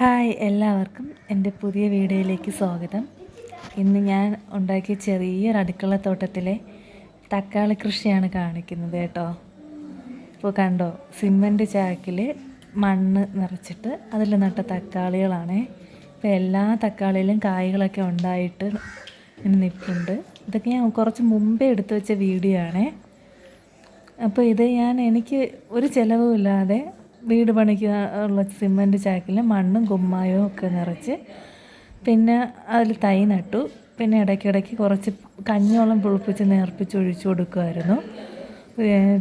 Hi എല്ലാവർക്കും എൻ്റെ പുതിയ വീഡിയോയിലേക്ക് സ്വാഗതം. ഇന്ന് ഞാൻ ഉണ്ടാക്കിയ ചെറിയൊരു അടുക്കളത്തോട്ടത്തിലെ തക്കാളി കൃഷിയാണ് കാണിക്കുന്നത് കേട്ടോ. ഇപ്പോൾ കണ്ടോ, സിമൻറ്റ് ചാക്കിൽ മണ്ണ് നിറച്ചിട്ട് അതിൽ നട്ട തക്കാളികളാണ്. ഇപ്പോൾ എല്ലാ തക്കാളിയിലും കായ്കളൊക്കെ ഉണ്ടായിട്ട് ഇങ്ങനെ നിൽപ്പുണ്ട്. ഇതൊക്കെ ഞാൻ കുറച്ച് മുമ്പേ എടുത്തു വെച്ച വീഡിയോ ആണ്. അപ്പോൾ ഇത് എനിക്ക് ഒരു ചിലവുമില്ലാതെ വീട് പണിക്ക് ഉള്ള സിമൻറ്റ് ചാക്കിൽ മണ്ണും കുമ്മായവും ഒക്കെ നിറച്ച് പിന്നെ അതിൽ തൈ നട്ടു. പിന്നെ ഇടയ്ക്കിടയ്ക്ക് കുറച്ച് കഞ്ഞിവെള്ളം പുളിപ്പിച്ച് നേർപ്പിച്ച് ഒഴിച്ചു കൊടുക്കുമായിരുന്നു.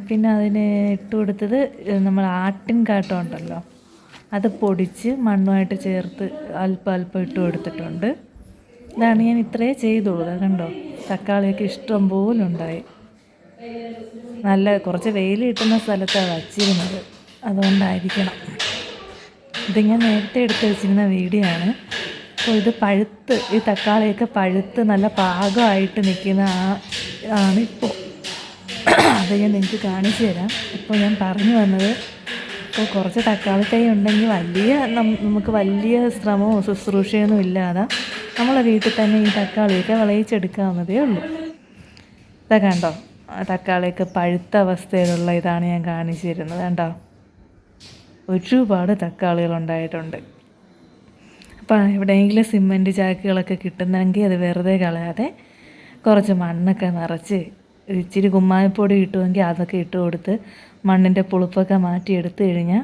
പിന്നെ അതിന് ഇട്ട് കൊടുത്തത് നമ്മൾ ആട്ടിൻ കാട്ടം ഉണ്ടല്ലോ, അത് പൊടിച്ച് മണ്ണുമായിട്ട് ചേർത്ത് അല്പം അല്പം ഇട്ട് കൊടുത്തിട്ടുണ്ട്. ഇതാണ് ഞാൻ ഇത്രയേ ചെയ്തുള്ളൂ. കണ്ടോ, തക്കാളിയൊക്കെ ഇഷ്ടം പോലെ ഉണ്ടായി. നല്ല കുറച്ച് വെയിൽ കിട്ടുന്ന സ്ഥലത്താണ് വച്ചിരുന്നത്, അതുകൊണ്ടായിരിക്കണം. ഇത് ഞാൻ നേരത്തെ എടുത്ത് വെച്ചിരുന്ന വീഡിയോ ആണ്. അപ്പോൾ ഇത് പഴുത്ത്, ഈ തക്കാളിയൊക്കെ പഴുത്ത് നല്ല പാകമായിട്ട് നിൽക്കുന്ന ആണിപ്പോൾ. അത് ഞാൻ നിങ്ങൾക്ക് കാണിച്ചു തരാം. ഇപ്പോൾ ഞാൻ പറഞ്ഞു വന്നത്, ഇപ്പോൾ കുറച്ച് തക്കാളി തൈ ഉണ്ടെങ്കിൽ നമുക്ക് വലിയ ശ്രമമോ ശുശ്രൂഷയൊന്നും ഇല്ലാതെ നമ്മളെ വീട്ടിൽ തന്നെ ഈ തക്കാളിയൊക്കെ വിളയിച്ചെടുക്കാവുന്നതേ ഉള്ളൂ. ഇതൊക്കെ കണ്ടോ, തക്കാളിയൊക്കെ പഴുത്ത അവസ്ഥയിലുള്ള ഇതാണ് ഞാൻ കാണിച്ചു തരുന്നത്. കണ്ടോ, ഒരുപാട് തക്കാളികളുണ്ടായിട്ടുണ്ട്. അപ്പോൾ എവിടെയെങ്കിലും സിമൻറ്റ് ചാക്കുകളൊക്കെ കിട്ടുന്നെങ്കിൽ അത് വെറുതെ കളയാതെ കുറച്ച് മണ്ണൊക്കെ നിറച്ച് ഇച്ചിരി കുമ്മായപ്പൊടി കിട്ടുമെങ്കിൽ അതൊക്കെ ഇട്ട് കൊടുത്ത് മണ്ണിൻ്റെ പുളിപ്പൊക്കെ മാറ്റിയെടുത്ത് കഴിഞ്ഞാൽ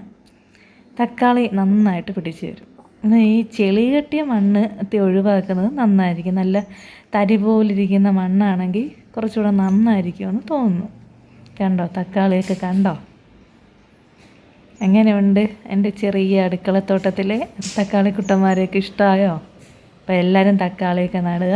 തക്കാളി നന്നായിട്ട് പിടിച്ച് വരും. എന്നാൽ ഈ ചെളി കെട്ടിയ മണ്ണ് ഒഴിവാക്കുന്നത് നന്നായിരിക്കും. നല്ല തരി പോലിരിക്കുന്ന മണ്ണാണെങ്കിൽ കുറച്ചുകൂടെ നന്നായിരിക്കുമെന്ന് തോന്നുന്നു. കണ്ടോ, തക്കാളിയൊക്കെ കണ്ടോ, എങ്ങനെയുണ്ട് എൻ്റെ ചെറിയ അടുക്കളത്തോട്ടത്തിലെ തക്കാളി കുട്ടന്മാരെയൊക്കെ ഇഷ്ടമായോ? അപ്പോൾ എല്ലാവരും തക്കാളിയൊക്കെ നടുക.